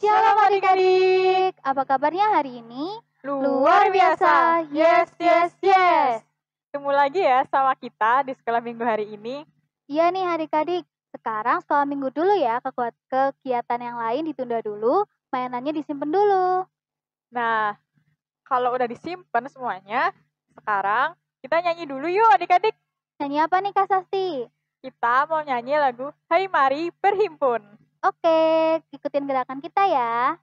Shalom adik-adik, apa kabarnya hari ini? Luar biasa, yes, yes, yes. Ketemu lagi ya sama kita di sekolah minggu hari ini. Iya nih adik-adik, sekarang sekolah minggu dulu ya, kegiatan yang lain ditunda dulu, mainannya disimpan dulu. Nah, kalau udah disimpan semuanya, sekarang kita nyanyi dulu yuk adik-adik. Nyanyi apa nih Kak Sasti? Kita mau nyanyi lagu Hai Mari Berhimpun. Oke, ikutin gerakan kita ya.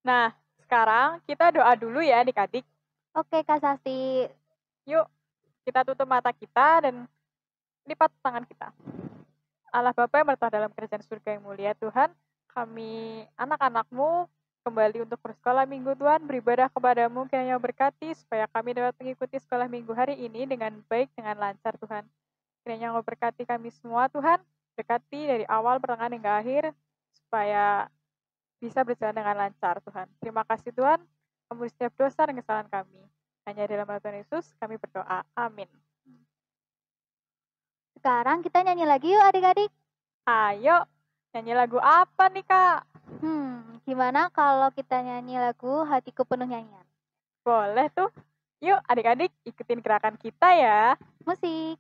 Nah, sekarang kita doa dulu ya adik-adik. Oke Kak Sasti. Yuk, kita tutup mata kita dan lipat tangan kita. Allah Bapa yang bertahta dalam kerajaan surga yang mulia, Tuhan, kami anak-anak-Mu kembali untuk bersekolah minggu, Tuhan, beribadah kepadamu, kiranya berkati supaya kami dapat mengikuti sekolah minggu hari ini dengan baik, dengan lancar, Tuhan. Kiranya Engkau berkati kami semua, Tuhan, berkati dari awal, pertengahan, hingga akhir, supaya bisa berjalan dengan lancar, Tuhan. Terima kasih, Tuhan, ampuni setiap dosa dan kesalahan kami. Hanya dalam nama Tuhan Yesus kami berdoa. Amin. Sekarang kita nyanyi lagi yuk adik-adik. Ayo, nyanyi lagu apa nih, Kak? Gimana kalau kita nyanyi lagu Hatiku Penuh Nyanyian? Boleh tuh. Yuk adik-adik ikutin gerakan kita ya. Musik.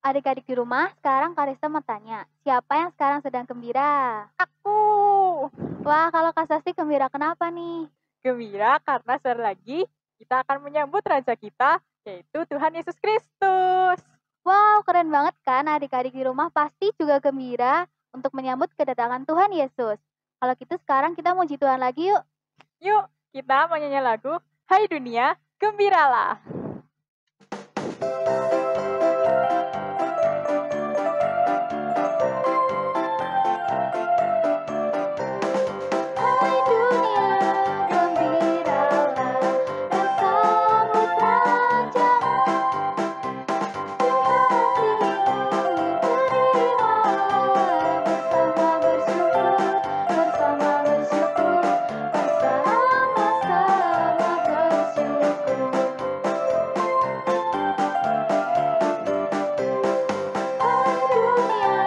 Adik-adik di rumah, sekarang Karista mau tanya, siapa yang sekarang sedang gembira? Aku Wah, kalau Kak Sasti gembira kenapa nih? gembira karena sebentar lagi kita akan menyambut Raja kita, yaitu Tuhan Yesus Kristus. Wow, keren banget kan adik-adik di rumah pasti juga gembira untuk menyambut kedatangan Tuhan Yesus. Kalau gitu sekarang kita muji Tuhan lagi yuk. Yuk, kita menyanyi lagu Hai Dunia, Gembiralah. Hai dunia, gembiralah, bersambut Raja-Mu. Di hatimu terimalah, bersama bersyukur, bersama-sama bersyukur. Hai dunia,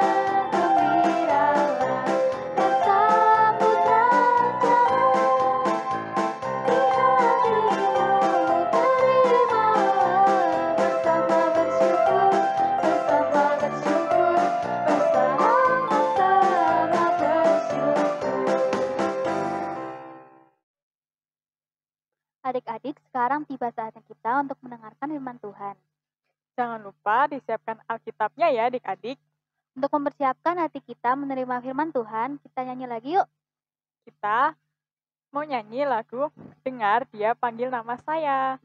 gembiralah, bersambut Raja-Mu. Di hatimu terimalah, bersama bersyukur, bersama-sama bersyukur. Adik-adik, sekarang tiba saatnya kita untuk mendengarkan firman Tuhan. Jangan lupa disiapkan Alkitabnya ya adik-adik. Untuk mempersiapkan hati kita menerima firman Tuhan, kita nyanyi lagi yuk. Kita mau nyanyi lagu Dengar Dia Panggil Nama Saya.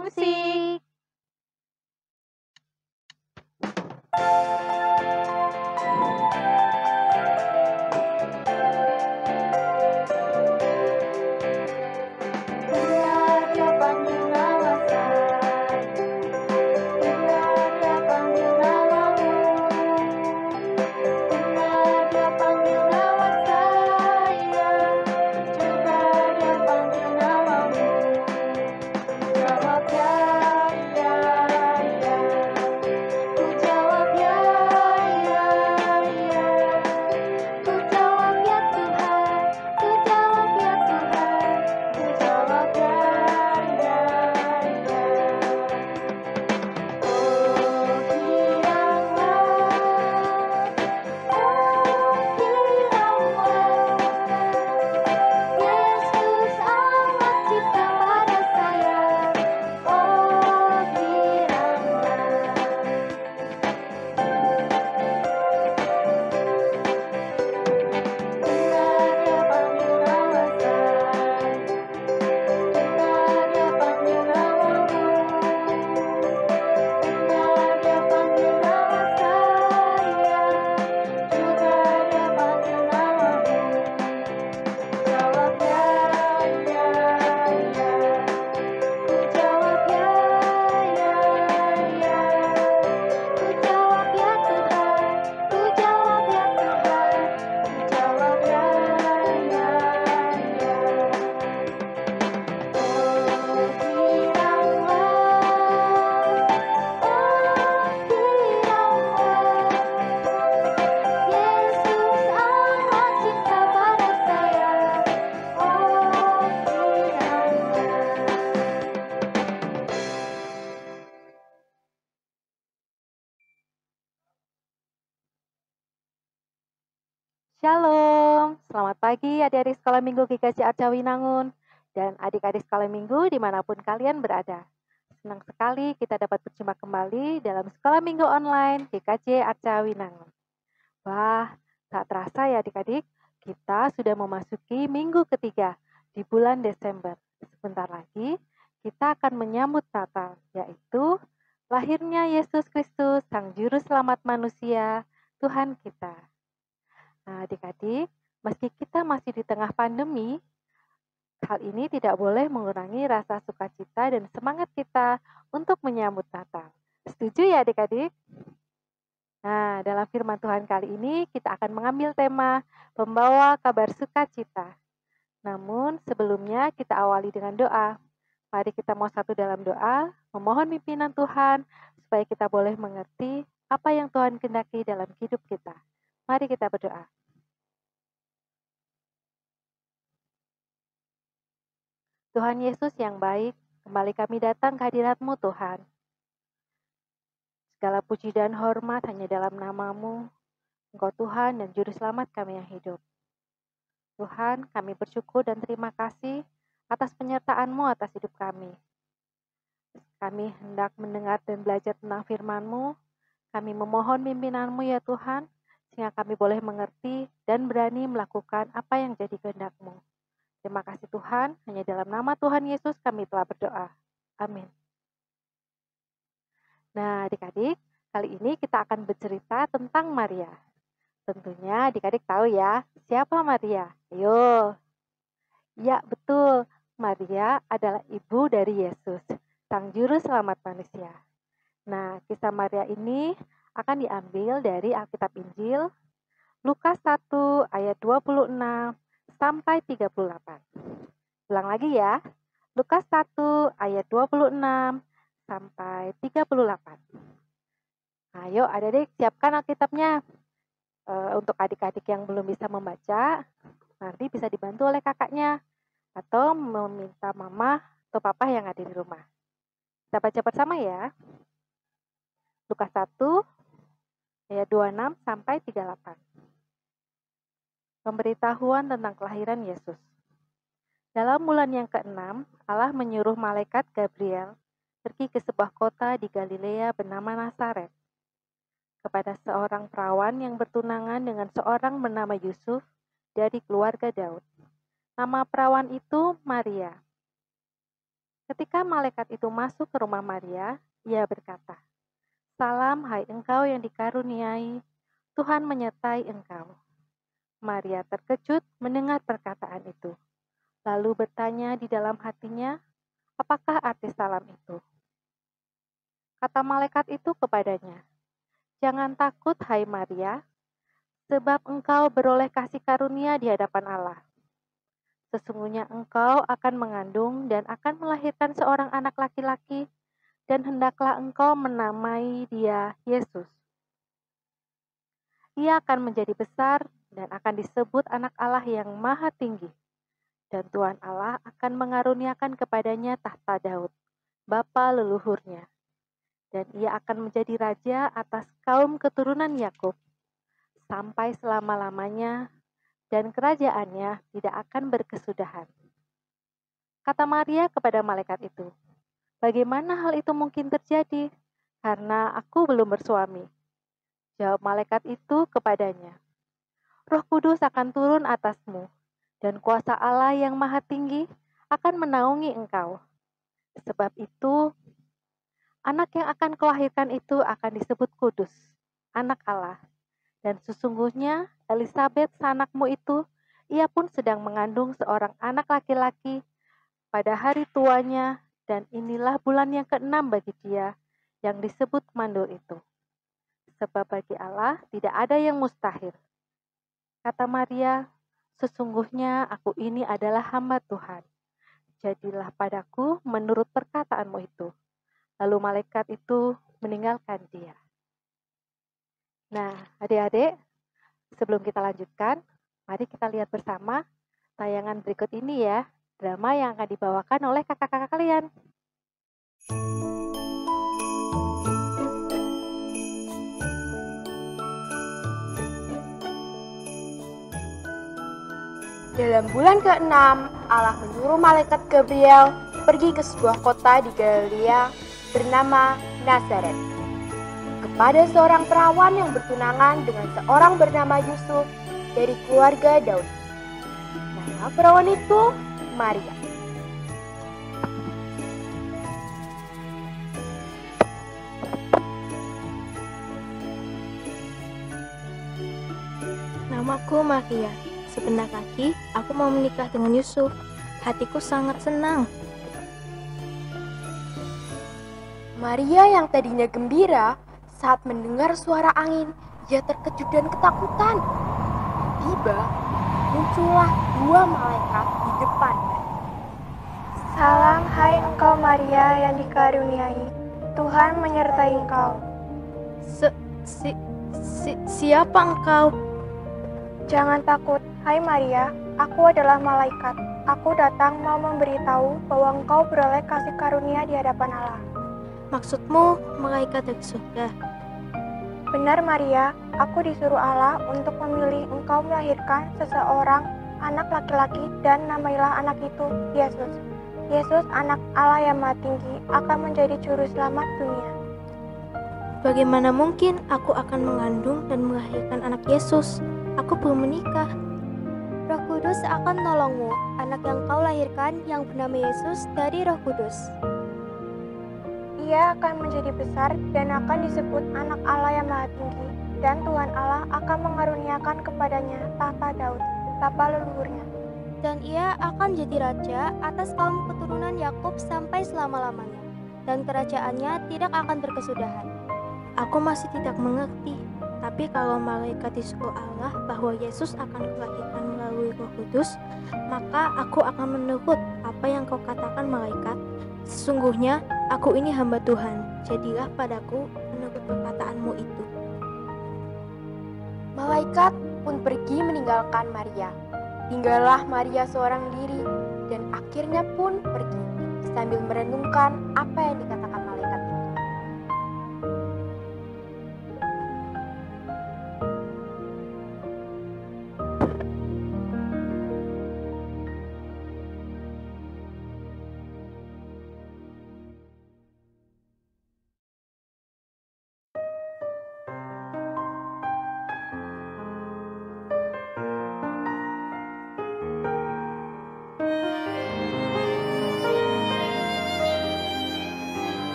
Musik. Dengar Dia panggil nama saya, dengar Dia panggil namamu, dengar Dia panggil nama saya, juga Dia panggil namamu. Jawab ya, ya, ya. Ku jawab ya, ya, ya. Ku jawab ya Tuhan, ku jawab ya Tuhan, ku jawab ya, ya, ya. Oh hilanglah, Yesus amat cinta pada saya. Oh hilanglah. Dengar Dia panggil nama saya, dengar Dia panggil namamu, dengar Dia panggil nama saya, juga Dia panggil namamu. Jawab ya, ya, ya. Ku jawab ya, ya, ya. Ku jawab ya Tuhan, ku jawab ya Tuhan, ku jawab ya, ya, ya. Oh hilanglah, oh hilanglah. Yesus amat cinta pada saya. Oh hilanglah. Shalom, selamat pagi adik-adik sekolah minggu GKJ Arca Winangun dan adik-adik sekolah minggu dimanapun kalian berada. Senang sekali kita dapat berjumpa kembali dalam sekolah minggu online GKJ Arca Winangun. Wah, tak terasa ya adik-adik, kita sudah memasuki minggu ketiga di bulan Desember. Sebentar lagi kita akan menyambut Natal, yaitu lahirnya Yesus Kristus, Sang Juru Selamat manusia, Tuhan kita. Nah, adik-adik, meski kita masih di tengah pandemi, hal ini tidak boleh mengurangi rasa sukacita dan semangat kita untuk menyambut Natal. Setuju ya adik-adik? Nah, dalam firman Tuhan kali ini kita akan mengambil tema pembawa kabar sukacita. Namun sebelumnya kita awali dengan doa. Mari kita mau satu dalam doa, memohon pimpinan Tuhan supaya kita boleh mengerti apa yang Tuhan kehendaki dalam hidup kita. Mari kita berdoa. Tuhan Yesus yang baik, kembali kami datang ke hadirat-Mu Tuhan. Segala puji dan hormat hanya dalam nama-Mu. Engkau Tuhan dan Juru Selamat kami yang hidup. Tuhan, kami bersyukur dan terima kasih atas penyertaan-Mu atas hidup kami. Kami hendak mendengar dan belajar tentang firman-Mu. Kami memohon pimpinan-Mu ya Tuhan, sehingga kami boleh mengerti dan berani melakukan apa yang jadi kehendak-Mu. Terima kasih Tuhan, hanya dalam nama Tuhan Yesus kami telah berdoa. Amin. Nah adik-adik, kali ini kita akan bercerita tentang Maria. Tentunya adik-adik tahu ya, siapa Maria? Ayo. Ya betul, Maria adalah ibu dari Yesus, Sang Juru Selamat manusia. Nah, kisah Maria ini akan diambil dari Alkitab Injil, Lukas 1 ayat 26 sampai 38. Ulang lagi ya, Lukas 1 ayat 26 sampai 38. Ayo adik-adik siapkan Alkitabnya. Untuk adik-adik yang belum bisa membaca, nanti bisa dibantu oleh kakaknya atau meminta mama atau papa yang ada di rumah. Kita baca bersama ya. Lukas 1 ayat 26 sampai 38. Pemberitahuan tentang kelahiran Yesus. Dalam bulan yang ke-6, Allah menyuruh malaikat Gabriel pergi ke sebuah kota di Galilea bernama Nazaret, kepada seorang perawan yang bertunangan dengan seorang bernama Yusuf dari keluarga Daud. Nama perawan itu Maria. Ketika malaikat itu masuk ke rumah Maria, ia berkata, "Salam, hai engkau yang dikaruniai, Tuhan menyertai engkau." Maria terkejut mendengar perkataan itu, lalu bertanya di dalam hatinya, apakah arti salam itu? Kata malaikat itu kepadanya, "Jangan takut, hai Maria, sebab engkau beroleh kasih karunia di hadapan Allah. Sesungguhnya engkau akan mengandung dan akan melahirkan seorang anak laki-laki, dan hendaklah engkau menamai dia Yesus. Ia akan menjadi besar dan akan disebut anak Allah yang maha tinggi. Dan Tuhan Allah akan mengaruniakan kepadanya tahta Daud, bapa leluhurnya. Dan ia akan menjadi raja atas kaum keturunan Yakub sampai selama-lamanya, dan kerajaannya tidak akan berkesudahan." Kata Maria kepada malaikat itu, "Bagaimana hal itu mungkin terjadi? Karena aku belum bersuami." Jawab malaikat itu kepadanya, "Roh Kudus akan turun atasmu, dan kuasa Allah yang maha tinggi akan menaungi engkau. Sebab itu, anak yang akan kelahirkan itu akan disebut kudus, anak Allah. Dan sesungguhnya Elisabet sanakmu itu, ia pun sedang mengandung seorang anak laki-laki pada hari tuanya, dan inilah bulan yang ke-6 bagi dia yang disebut mandul itu. Sebab bagi Allah tidak ada yang mustahil." Kata Maria, "Sesungguhnya aku ini adalah hamba Tuhan. Jadilah padaku menurut perkataanmu itu." Lalu malaikat itu meninggalkan dia. Nah, adik-adik, sebelum kita lanjutkan, mari kita lihat bersama tayangan berikut ini ya, drama yang akan dibawakan oleh kakak-kakak kalian. Dalam bulan ke-6, Allah menyuruh malaikat Gabriel pergi ke sebuah kota di Galilea bernama Nazaret, kepada seorang perawan yang bertunangan dengan seorang bernama Yusuf dari keluarga Daud. Nama perawan itu Maria. Namaku Maria. Sebentar lagi aku mau menikah dengan Yusuf. Hatiku sangat senang. Maria yang tadinya gembira saat mendengar suara angin, ia terkejut dan ketakutan. Tiba, muncullah dua malaikat di depannya. Salam, hai engkau Maria yang dikaruniai, Tuhan menyertai engkau. Siapa engkau? Jangan takut, hai Maria, aku adalah malaikat. Aku datang mau memberitahu bahwa engkau beroleh kasih karunia di hadapan Allah. Maksudmu malaikat dari surga? Benar Maria, aku disuruh Allah untuk memilih engkau melahirkan seseorang anak laki-laki dan namailah anak itu Yesus. Yesus anak Allah yang Maha Tinggi akan menjadi juru selamat dunia. Bagaimana mungkin aku akan mengandung dan melahirkan anak Yesus? Aku belum menikah. Roh Kudus akan menolongmu, anak yang kau lahirkan yang bernama Yesus dari Roh Kudus. Ia akan menjadi besar dan akan disebut anak Allah yang Maha Tinggi, dan Tuhan Allah akan mengaruniakan kepadanya tahta Daud, bapa leluhurnya. Dan ia akan jadi raja atas kaum keturunan Yakub sampai selama-lamanya, dan kerajaannya tidak akan berkesudahan. Aku masih tidak mengerti, tapi kalau malaikat disuruh Allah bahwa Yesus akan dilahirkan melalui Roh Kudus, maka aku akan menurut apa yang kau katakan malaikat. Sesungguhnya aku ini hamba Tuhan, jadilah padaku menurut perkataanmu itu. Malaikat pun pergi meninggalkan Maria. Tinggallah Maria seorang diri dan akhirnya pun pergi sambil merenungkan apa yang dikatakan malaikat itu.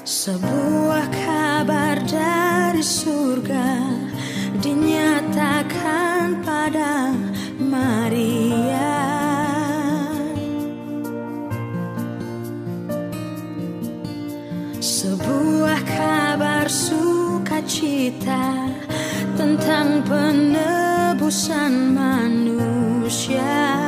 Sebuah kabar dari surga dinyatakan pada Maria. Sebuah kabar sukacita tentang penebusan manusia.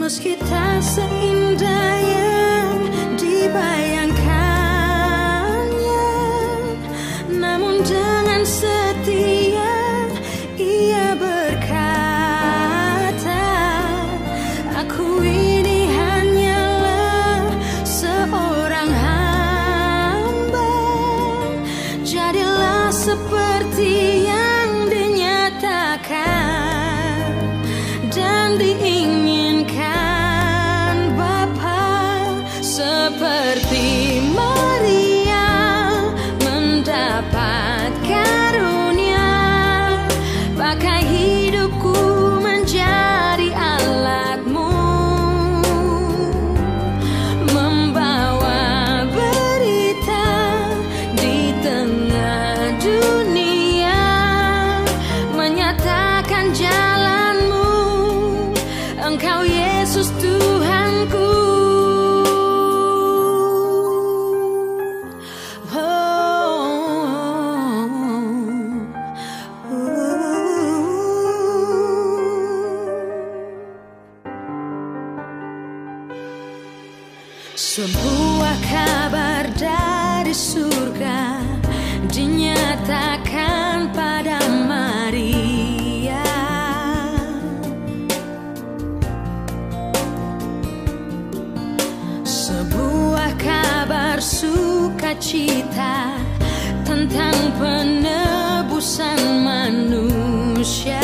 Meski tak seindah yang dibayangkannya, namun dengan setia ia berkata, aku ini hanyalah seorang hamba. Jadilah seperti yang dinyatakan dan diinginkan seperti Maria mendapat karunia, pakai hidupku menjadi alatmu, membawa berita di tengah dunia, menyatakan jalanmu, Engkau Yesus Tuhanku. Sebuah kabar dari surga dinyatakan pada Maria. Sebuah kabar sukacita tentang penebusan manusia.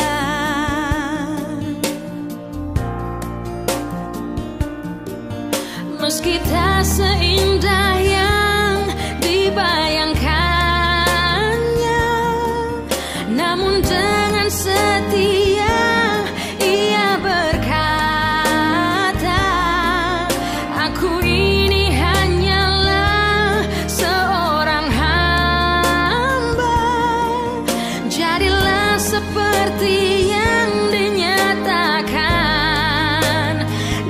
Meski tak seindah yang dibayangkannya, namun dengan setia ia berkata, aku ini hanyalah seorang hamba. Jadilah seperti yang dinyatakan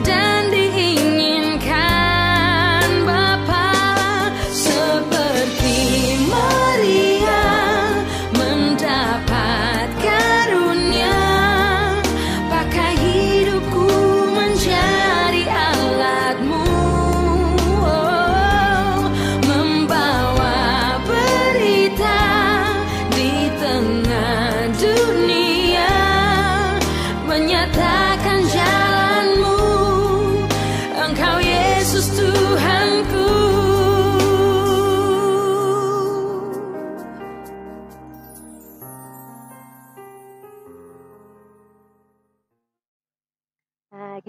dan diinginkan Bapa, seperti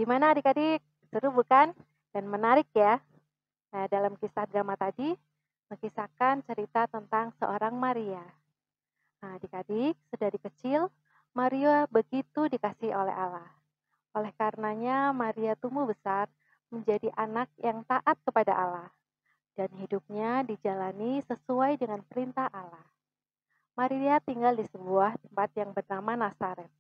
Gimana adik-adik? Seru bukan? Dan menarik ya? Nah, dalam kisah drama tadi, mengisahkan cerita tentang seorang Maria. Nah, adik-adik, sedari kecil, Maria begitu dikasihi oleh Allah. Oleh karenanya, Maria tumbuh besar menjadi anak yang taat kepada Allah. Dan hidupnya dijalani sesuai dengan perintah Allah. Maria tinggal di sebuah tempat yang bernama Nazaret.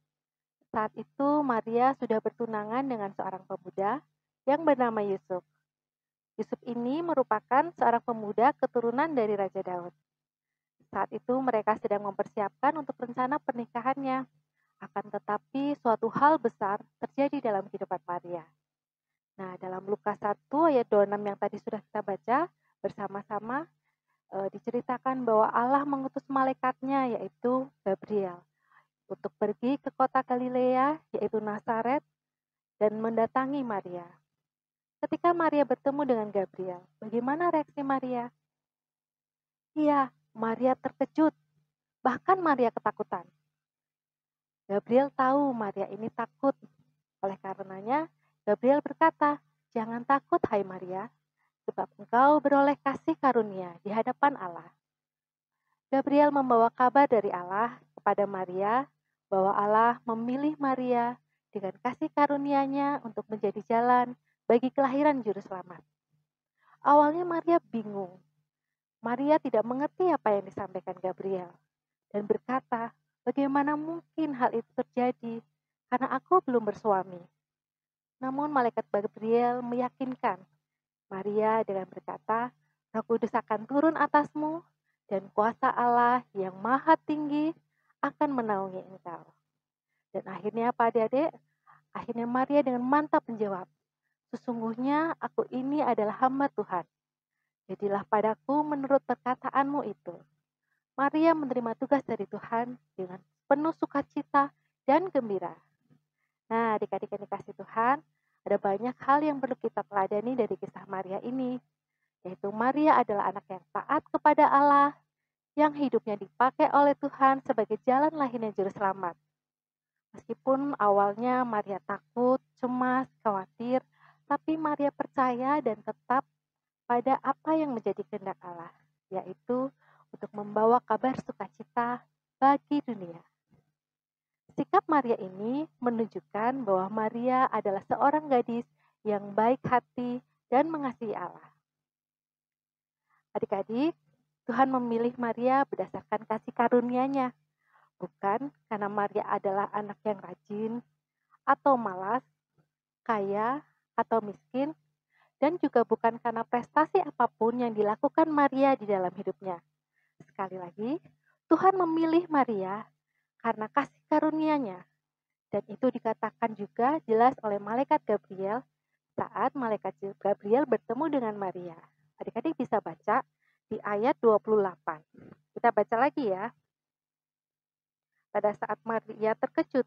Saat itu Maria sudah bertunangan dengan seorang pemuda yang bernama Yusuf. Yusuf ini merupakan seorang pemuda keturunan dari Raja Daud. Saat itu mereka sedang mempersiapkan untuk rencana pernikahannya. Akan tetapi suatu hal besar terjadi dalam kehidupan Maria. Nah, dalam Lukas 1 ayat 26 yang tadi sudah kita baca bersama-sama, diceritakan bahwa Allah mengutus malaikatnya yaitu Gabriel untuk pergi ke kota Galilea yaitu Nazaret dan mendatangi Maria. Ketika Maria bertemu dengan Gabriel, bagaimana reaksi Maria? Iya, Maria terkejut, bahkan Maria ketakutan. Gabriel tahu Maria ini takut. Oleh karenanya, Gabriel berkata, "Jangan takut, hai Maria, sebab engkau beroleh kasih karunia di hadapan Allah." Gabriel membawa kabar dari Allah kepada Maria bahwa Allah memilih Maria dengan kasih karunia-Nya untuk menjadi jalan bagi kelahiran juru selamat. Awalnya Maria bingung. Maria tidak mengerti apa yang disampaikan Gabriel dan berkata, "Bagaimana mungkin hal itu terjadi karena aku belum bersuami?" Namun malaikat Gabriel meyakinkan Maria dengan berkata, "Roh Kudus akan turun atasmu dan kuasa Allah yang maha tinggi akan menaungi engkau." Dan akhirnya apa adik-adik? Akhirnya Maria dengan mantap menjawab, "Sesungguhnya aku ini adalah hamba Tuhan. Jadilah padaku menurut perkataanmu itu." Maria menerima tugas dari Tuhan dengan penuh sukacita dan gembira. Nah, adik-adik yang dikasih Tuhan, ada banyak hal yang perlu kita teladani dari kisah Maria ini, yaitu Maria adalah anak yang taat kepada Allah, yang hidupnya dipakai oleh Tuhan sebagai jalan lahirnya juru selamat. Meskipun awalnya Maria takut, cemas, khawatir, tapi Maria percaya dan tetap pada apa yang menjadi kehendak Allah, yaitu untuk membawa kabar sukacita bagi dunia. Sikap Maria ini menunjukkan bahwa Maria adalah seorang gadis yang baik hati dan mengasihi Allah. Adik-adik, Tuhan memilih Maria berdasarkan kasih karunia-Nya, bukan karena Maria adalah anak yang rajin atau malas, kaya atau miskin, dan juga bukan karena prestasi apapun yang dilakukan Maria di dalam hidupnya. Sekali lagi, Tuhan memilih Maria karena kasih karunia-Nya. Dan itu dikatakan juga jelas oleh malaikat Gabriel saat malaikat Gabriel bertemu dengan Maria. Adik-adik bisa baca di ayat 28. Kita baca lagi ya. Pada saat Maria terkejut,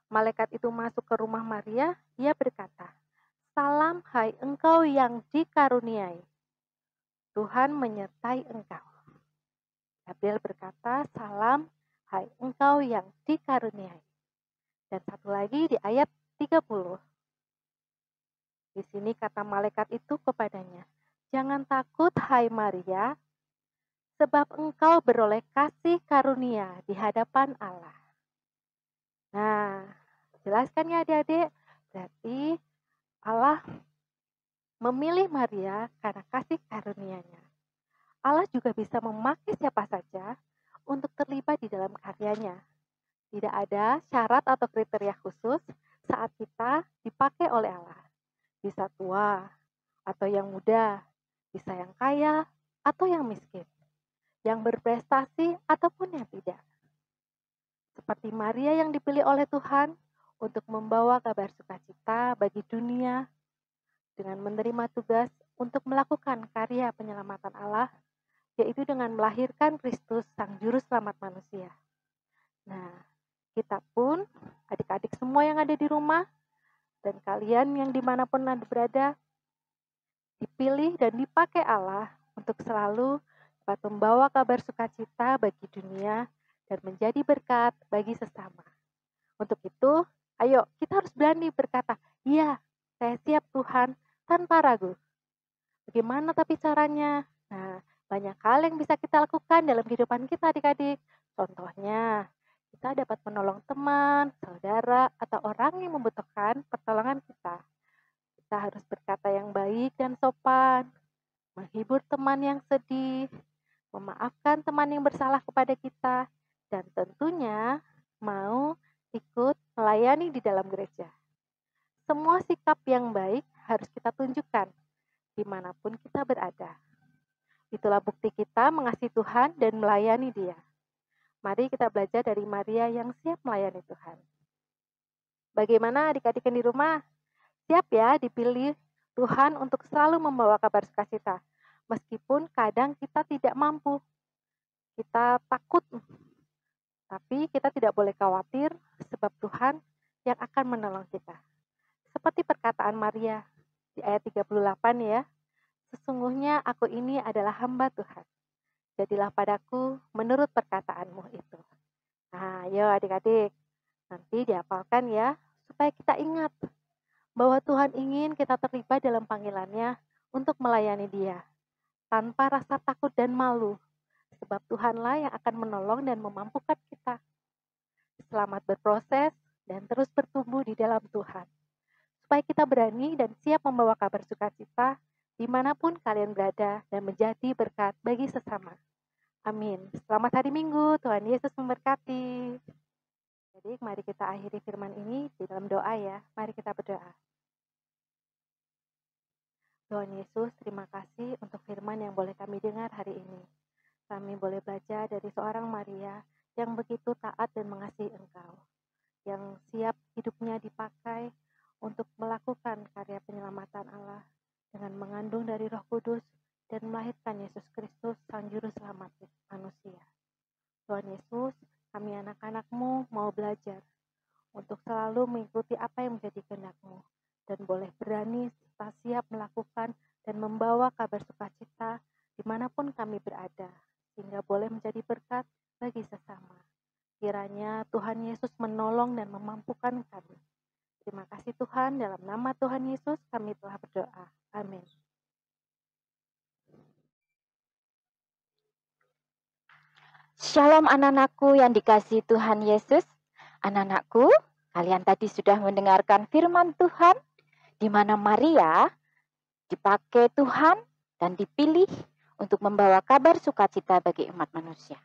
malaikat itu masuk ke rumah Maria, ia berkata, "Salam hai engkau yang dikaruniai, Tuhan menyertai engkau." Gabriel berkata, "Salam hai engkau yang dikaruniai." Dan satu lagi di ayat 30. Di sini kata malaikat itu kepadanya, "Jangan takut hai Maria, sebab engkau beroleh kasih karunia di hadapan Allah." Nah, jelaskan ya adik-adik, berarti Allah memilih Maria karena kasih karunia-Nya. Allah juga bisa memakai siapa saja untuk terlibat di dalam karyanya. Tidak ada syarat atau kriteria khusus saat kita dipakai oleh Allah. Bisa tua atau yang muda, bisa yang kaya atau yang miskin, yang berprestasi ataupun yang tidak. Seperti Maria yang dipilih oleh Tuhan untuk membawa kabar sukacita bagi dunia dengan menerima tugas untuk melakukan karya penyelamatan Allah, yaitu dengan melahirkan Kristus Sang Juru Selamat manusia. Nah, kita pun, adik-adik semua yang ada di rumah, dan kalian yang dimanapun Anda berada, dipilih dan dipakai Allah untuk selalu dapat membawa kabar sukacita bagi dunia dan menjadi berkat bagi sesama. Untuk itu, Ayo, kita harus berani berkata, iya, saya siap Tuhan, tanpa ragu. Bagaimana tapi caranya? Nah, banyak hal yang bisa kita lakukan dalam kehidupan kita adik-adik. Contohnya, kita dapat menolong teman, saudara, atau orang yang membutuhkan pertolongan kita. Kita harus berkata yang baik dan sopan, menghibur teman yang sedih, memaafkan teman yang bersalah kepada kita, dan tentunya mau ikut melayani di dalam gereja. Semua sikap yang baik harus kita tunjukkan dimanapun kita berada. Itulah bukti kita mengasihi Tuhan dan melayani Dia. Mari kita belajar dari Maria yang siap melayani Tuhan. Bagaimana adik-adik yang di rumah? Siap ya dipilih Tuhan untuk selalu membawa kabar sukacita. Meskipun kadang kita tidak mampu, kita takut, tapi kita tidak boleh khawatir sebab Tuhan yang akan menolong kita. Seperti perkataan Maria di ayat 38 ya, sesungguhnya aku ini adalah hamba Tuhan. Jadilah padaku menurut perkataanmu itu. Nah, ayo adik-adik, nanti dihafalkan ya, supaya kita ingat bahwa Tuhan ingin kita terlibat dalam panggilannya untuk melayani Dia, tanpa rasa takut dan malu, sebab Tuhanlah yang akan menolong dan memampukan kita. Selamat berproses dan terus bertumbuh di dalam Tuhan, supaya kita berani dan siap membawa kabar sukacita dimanapun kalian berada dan menjadi berkat bagi sesama. Amin. Selamat hari Minggu, Tuhan Yesus memberkati. Jadi mari kita akhiri firman ini di dalam doa ya. Mari kita berdoa. Tuhan Yesus, terima kasih untuk firman yang boleh kami dengar hari ini. Kami boleh belajar dari seorang Maria yang begitu taat dan mengasihi Engkau, yang siap hidupnya dipakai untuk melakukan karya penyelamatan Allah dengan mengandung dari Roh Kudus dan melahirkan Yesus Kristus, Sang Juru Selamat manusia. Tuhan Yesus, kami anak-anak-Mu mau belajar untuk selalu mengikuti apa yang menjadi kehendak-Mu dan boleh berani serta siap melakukan dan membawa kabar sukacita dimanapun kami berada, sehingga boleh menjadi berkat bagi sesama. Kiranya Tuhan Yesus menolong dan memampukan kami. Terima kasih Tuhan, dalam nama Tuhan Yesus kami telah berdoa. Amin. Shalom anak-anakku yang dikasihi Tuhan Yesus. Anak-anakku, kalian tadi sudah mendengarkan firman Tuhan, di mana Maria dipakai Tuhan dan dipilih untuk membawa kabar sukacita bagi umat manusia.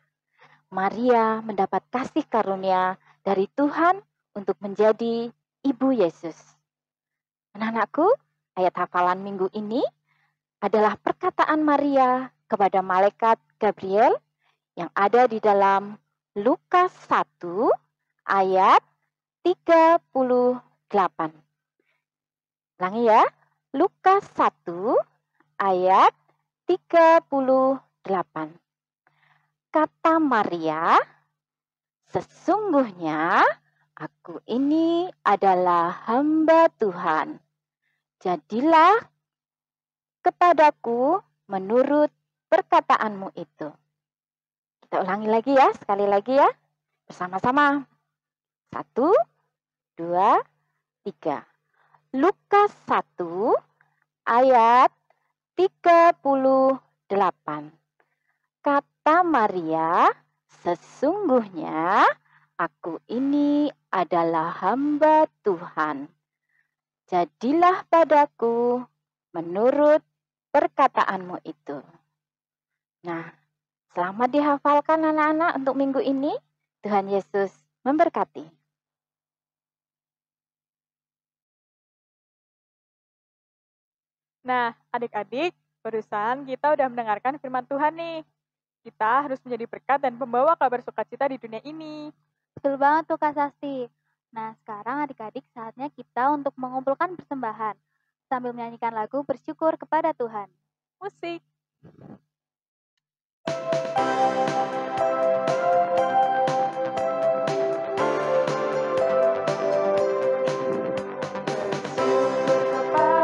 Maria mendapat kasih karunia dari Tuhan untuk menjadi Ibu Yesus. Anak-anakku, ayat hafalan minggu ini adalah perkataan Maria kepada malaikat Gabriel yang ada di dalam Lukas 1 ayat 38. Ulangi ya, Lukas 1 ayat 38. Kata Maria, sesungguhnya aku ini adalah hamba Tuhan. Jadilah kepadaku menurut perkataanmu itu. Kita ulangi lagi ya, sekali lagi ya. Bersama-sama. 1, 2, 3. Lukas 1 ayat 38. Kata Maria, sesungguhnya aku ini adalah hamba Tuhan. Jadilah padaku menurut perkataanmu itu. Nah, selamat dihafalkan anak-anak untuk minggu ini. Tuhan Yesus memberkati. Nah, adik-adik, barusan kita udah mendengarkan firman Tuhan nih. Kita harus menjadi berkat dan pembawa kabar sukacita di dunia ini. Betul banget tuh Kak Sasti. Nah, sekarang adik-adik saatnya kita untuk mengumpulkan persembahan sambil menyanyikan lagu bersyukur kepada Tuhan. Musik. Bersyukur kepada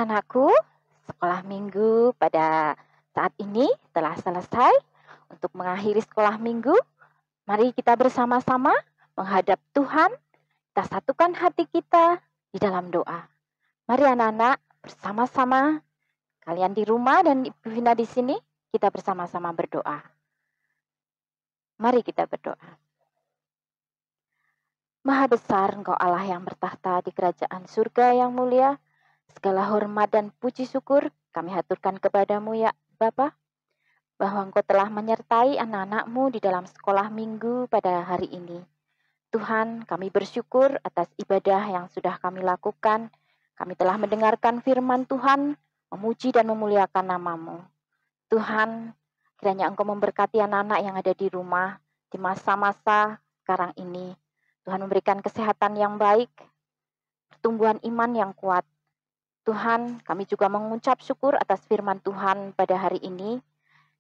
Anak-anakku, sekolah minggu pada saat ini telah selesai. Untuk mengakhiri sekolah minggu, mari kita bersama-sama menghadap Tuhan. Kita satukan hati kita di dalam doa. Mari anak-anak bersama-sama, kalian di rumah dan Ibu Vina di sini, kita bersama-sama berdoa. Mari kita berdoa. Maha besar Engkau Allah yang bertahta di kerajaan surga yang mulia. Segala hormat dan puji syukur kami haturkan kepadamu ya Bapa, bahwa Engkau telah menyertai anak-anak-Mu di dalam sekolah minggu pada hari ini. Tuhan, kami bersyukur atas ibadah yang sudah kami lakukan. Kami telah mendengarkan firman Tuhan, memuji dan memuliakan nama-Mu. Tuhan, kiranya Engkau memberkati anak-anak yang ada di rumah di masa-masa sekarang ini. Tuhan memberikan kesehatan yang baik, pertumbuhan iman yang kuat. Tuhan, kami juga mengucap syukur atas firman Tuhan pada hari ini,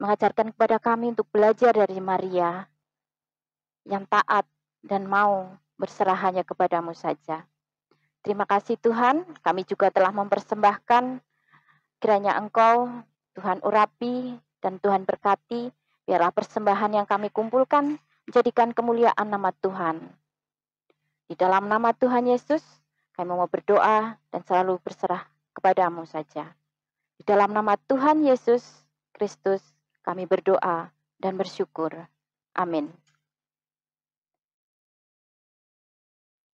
mengajarkan kepada kami untuk belajar dari Maria, yang taat dan mau berserah hanya kepadamu saja. Terima kasih Tuhan, kami juga telah mempersembahkan, kiranya Engkau, Tuhan urapi dan Tuhan berkati, biarlah persembahan yang kami kumpulkan, menjadikan kemuliaan nama Tuhan. Di dalam nama Tuhan Yesus, kami mau berdoa dan selalu berserah kepadamu saja. Di dalam nama Tuhan Yesus Kristus, kami berdoa dan bersyukur. Amin.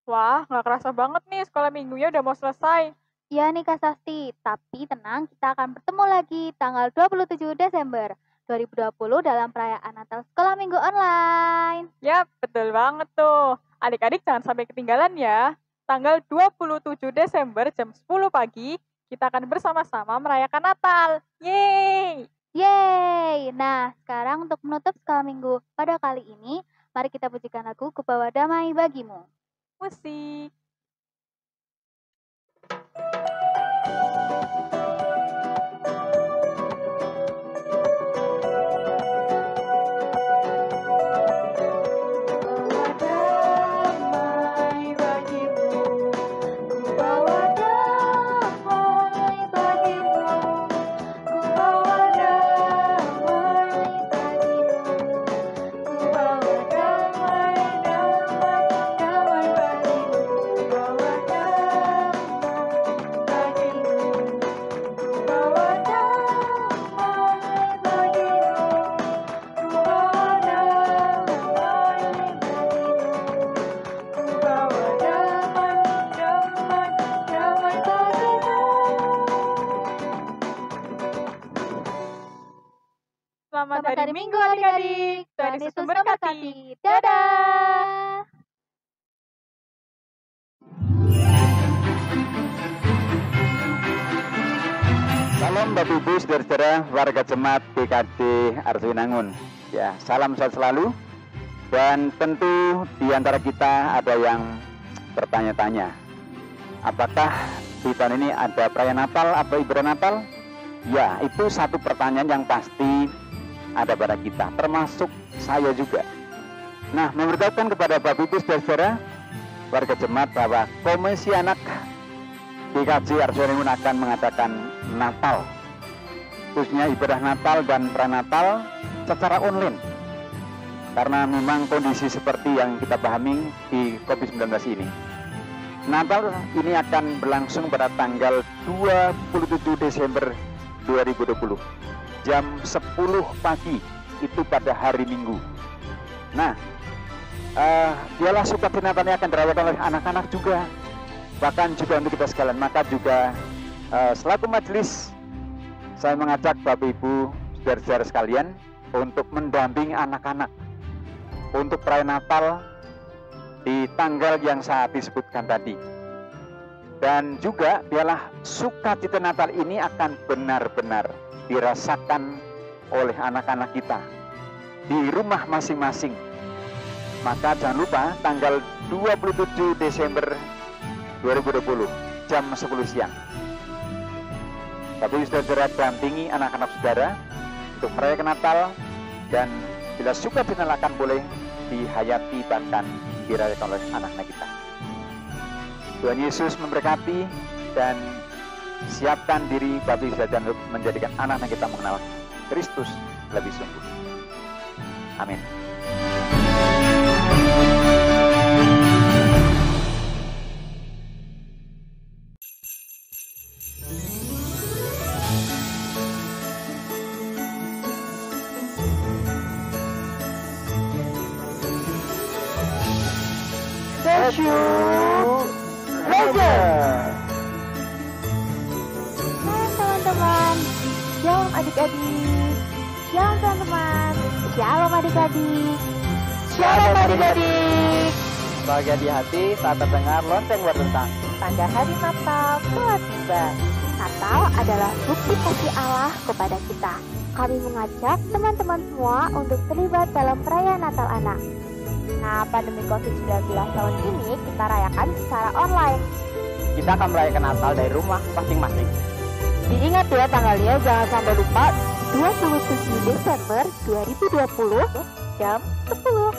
Wah, nggak kerasa banget nih sekolah minggunya udah mau selesai. Ya nih Kak Sasti, tapi tenang, kita akan bertemu lagi tanggal 27 Desember 2020 dalam perayaan Natal Sekolah Minggu Online. Yap, betul banget tuh. Adik-adik jangan sampai ketinggalan ya. Tanggal 27 Desember jam 10 pagi, kita akan bersama-sama merayakan Natal. Yeay! Yeay! Nah, sekarang untuk menutup sekolah minggu pada kali ini, mari kita pujikan lagu Ku Bawa Damai Bagimu. Musik. Selamat hari Minggu adik-adik. Tuhan Yesus memberkati. Dadah. Salam Bapak Ibu, saudara-saudara, warga jemaat GKJ Arjawinangun. Ya, salam sehat selalu. Dan tentu di antara kita ada yang bertanya-tanya, apakah di tahun ini ada perayaan Natal atau ibadah Natal? Ya, itu satu pertanyaan yang pasti ada pada kita, termasuk saya juga. Nah, memberitahukan kepada Bapak Ibu saudara-saudara warga jemaat bahwa Komisi Anak GKJ Arjawinangun akan mengadakan Natal, khususnya ibadah Natal dan pranatal secara online. Karena memang kondisi seperti yang kita pahami di COVID-19 ini. Natal ini akan berlangsung pada tanggal 27 Desember 2020. Jam 10 pagi, itu pada hari Minggu. Nah, dialah sukacita Natal yang akan dirayakan oleh anak-anak juga, bahkan juga untuk kita sekalian. Maka juga selaku majelis, saya mengajak Bapak Ibu, saudara-saudara sekalian, untuk mendampingi anak-anak untuk perayaan Natal di tanggal yang saya disebutkan tadi. Dan juga biarlah sukacita Natal ini akan benar-benar dirasakan oleh anak-anak kita di rumah masing-masing. Maka jangan lupa tanggal 27 Desember 2020 jam 10 siang. Tapi saudara dampingi anak-anak saudara untuk merayakan Natal, dan bila sukacita akan boleh dihayati bahkan dirayakan oleh anak-anak kita. Tuhan Yesus memberkati, dan siapkan diri bagi dan menjadikan anak yang kita mengenal Kristus lebih sungguh. Amin. Teman-teman, shalom adik-adik, shalom teman-teman, shalom adik-adik, shalom adik-adik. Bahagia di hati saat terdengar lonceng bertentang. Tanda hari Natal telah tiba. Natal adalah bukti kasih Allah kepada kita. Kami mengajak teman-teman semua untuk terlibat dalam perayaan Natal anak. Nah, pandemi COVID-19 tahun ini kita rayakan secara online. Kita akan merayakan Natal dari rumah masing-masing. Diingat ya tanggalnya, jangan sampai lupa 27 Desember 2020 jam 10.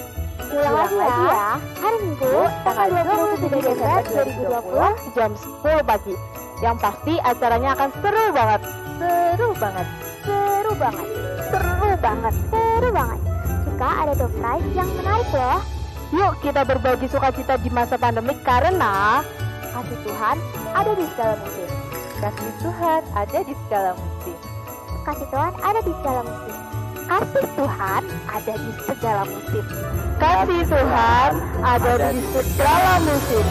Ulang lagi ya, hari Minggu tanggal 27 Desember 2020 jam 10 pagi. Yang pasti acaranya akan seru banget. Seru banget. Seru banget. Seru banget. Seru banget. Juga ada door prize yang menarik loh. Yuk kita berbagi sukacita di masa pandemik karena kasih Tuhan ada di segala musim. Kasih Tuhan ada di segala musim. Kasih Tuhan ada di segala musim. Kasih Tuhan ada di segala musim. Kasih Tuhan ada di segala musim.